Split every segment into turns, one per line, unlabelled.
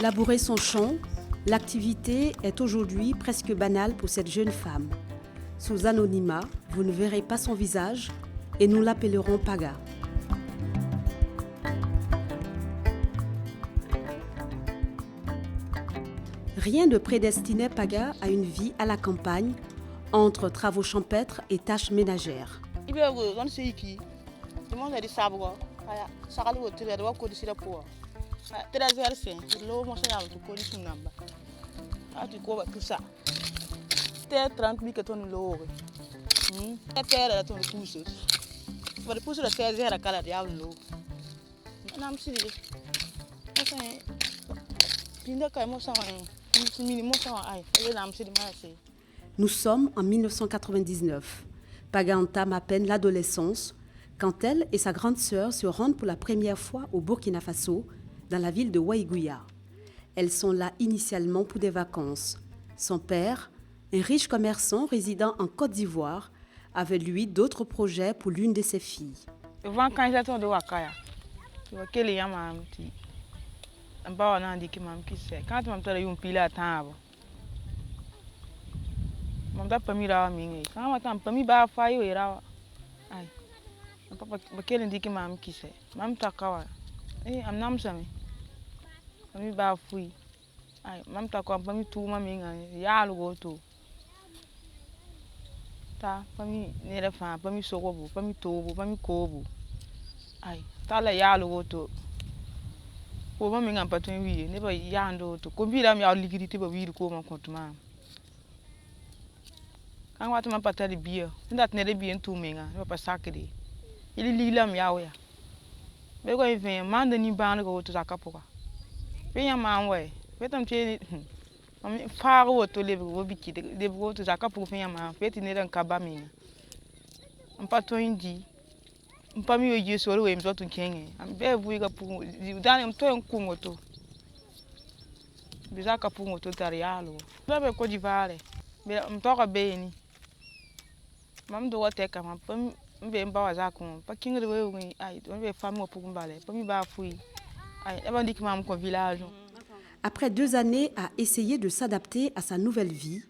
Labourer son champ, l'activité est aujourd'hui presque banale pour cette jeune femme. Sous anonymat, vous ne verrez pas son visage et nous l'appellerons Paga. Rien ne prédestinait Paga à une vie à la campagne, entre travaux champêtres et tâches ménagères. Nous sommes en 1999. Paga entame à peine l'adolescence quand elle et sa grande sœur se rendent pour la première fois au Burkina Faso, dans la ville de Waïgouya. Elles sont là initialement pour des vacances. Son père, un riche commerçant résidant en Côte d'Ivoire, avait lui d'autres projets pour l'une de ses filles. Après 2 années à essayer de s'adapter à sa nouvelle vie,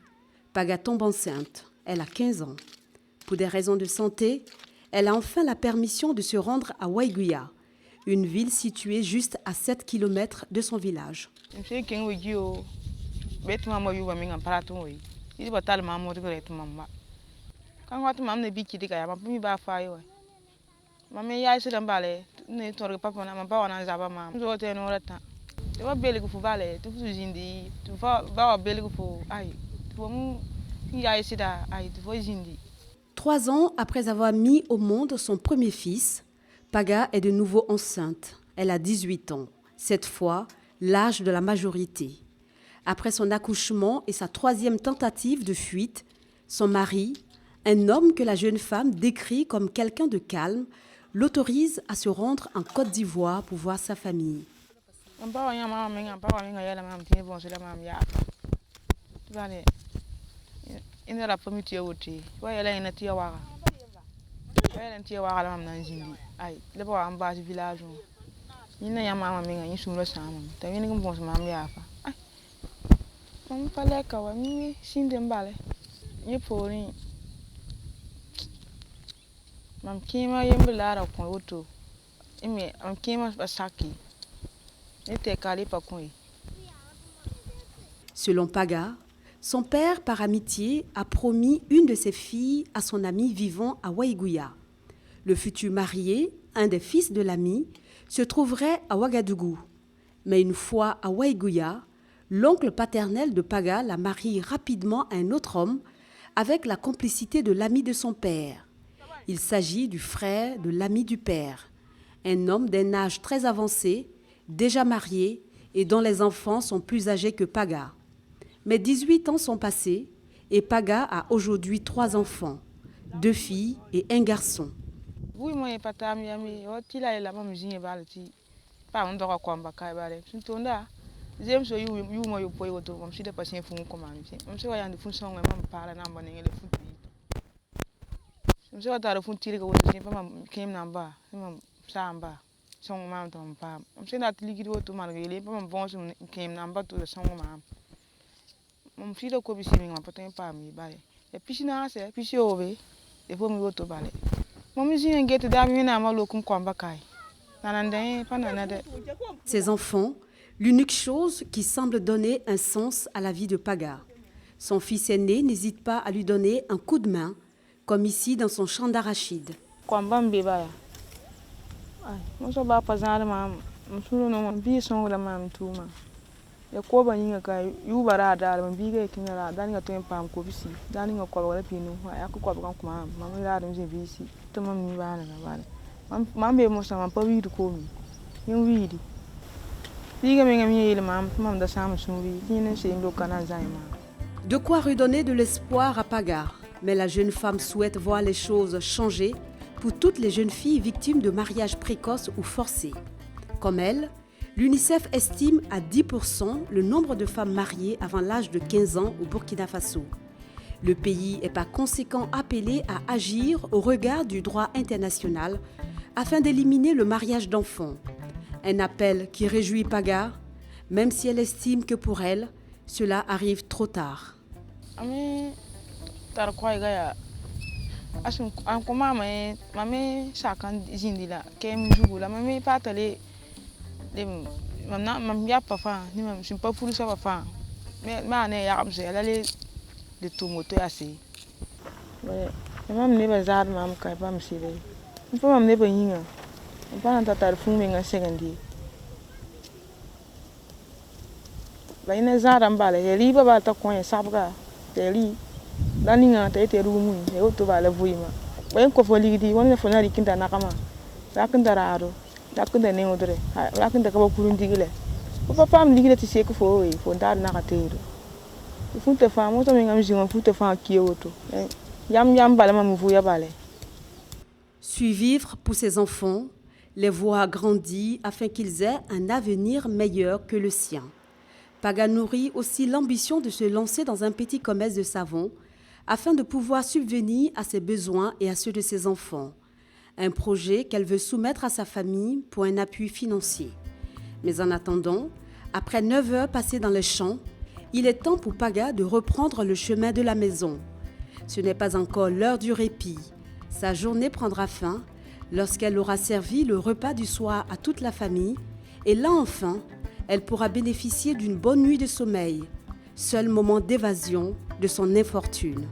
Paga tombe enceinte. Elle a 15 ans. Pour des raisons de santé, elle a enfin la permission de se rendre à Waïgouya, une ville située juste à 7 km de son village. Trois ans après avoir mis au monde son premier fils, Paga est de nouveau enceinte. Elle a 18 ans, cette fois l'âge de la majorité. Après son accouchement et sa 3e tentative de fuite, son mari, un homme que la jeune femme décrit comme quelqu'un de calme, l'autorise à se rendre en Côte d'Ivoire pour voir sa famille. Selon Paga, son père, par amitié, a promis une de ses filles à son ami vivant à Waïgouya. Le futur marié, un des fils de l'ami, se trouverait à Ouagadougou. Mais une fois à Waïgouya, l'oncle paternel de Paga la marie rapidement à un autre homme avec la complicité de l'ami de son père. Il s'agit du frère de l'ami du père, un homme d'un âge très avancé, déjà marié et dont les enfants sont plus âgés que Paga. Mais 18 ans sont passés et Paga a aujourd'hui 3 enfants, 2 filles et un garçon.
Song mam tom pam. Om sen dat ligi do to mal gele pam bon sum kem na mba to song mam. Mom fi do ko bi simi ngam patin pam mi bale. E pisina se pisi obe. E fo mi woto bale. Mom si en gete da mi na ma lokum kwamba kai. Nanande pa nanade.
Ses enfants, l'unique chose qui semble donner un sens à la vie de Paga. Son fils aîné n'hésite pas à lui donner un coup de main, comme ici dans son champ d'arachide.
Kwamba mbeba ya. Ai, mo so ba pazar mam. Msuro no mam bi song la mam tuma. Ya ko ba ninga kai yu bara da mam bi ga kinga la dan ga to pam ko bisi. Dan nga ko wala pinu. Ya ko ko ba kuma mam la dum je bisi. To mam ni ba na ba. Mam be mo sa mam pa wi du ko mi. Yin wi di. Diga me ngam yele mam mam da sam sumbi. Yin se ndo kana zai mam.
De quoi redonner de l'espoir à Paga. Mais la jeune femme souhaite voir les choses changer pour toutes les jeunes filles victimes de mariages précoces ou forcés. Comme elle, l'UNICEF estime à 10% le nombre de femmes mariées avant l'âge de 15 ans au Burkina Faso. Le pays est par conséquent appelé à agir au regard du droit international afin d'éliminer le mariage d'enfants. Un appel qui réjouit Paga, même si elle estime que pour elle, cela arrive trop tard.
Ami tar kwai ga ya asun an kuma mai mame sakan jindila kem jugula mame patale dem mam ya pa fa ni mam sim pa furu sa fa me ma ne ya am se la le tumoto asi we mam ne ba zar mam kai ba mi sile pa mam ne ba yinga pa na tar fu me nga segandi ba ina zar am bale ya riba ba ta ko ya sabga teli daninga ta ite rumu e oto bale vuima ba en ko fo ligidi wona fo na rikinda nakama rakinda raro rakinda ne odre rakinda ka ba kurundi gile ko papa am ligide ti se ko fo we fo ndar na ka teedo fu te fa mo to me ngam jinga fu te fa kiewoto yam bale ma mu vuya bale.
Suivre pour ses enfants, les voir grandir afin qu'ils aient un avenir meilleur que le sien. Paga nourrit aussi l'ambition de se lancer dans un petit commerce de savon afin de pouvoir subvenir à ses besoins et à ceux de ses enfants. Un projet qu'elle veut soumettre à sa famille pour un appui financier. Mais en attendant, après 9 heures passées dans les champs, il est temps pour Paga de reprendre le chemin de la maison. Ce n'est pas encore l'heure du répit. Sa journée prendra fin lorsqu'elle aura servi le repas du soir à toute la famille et là enfin, elle pourra bénéficier d'une bonne nuit de sommeil, seul moment d'évasion de son infortune.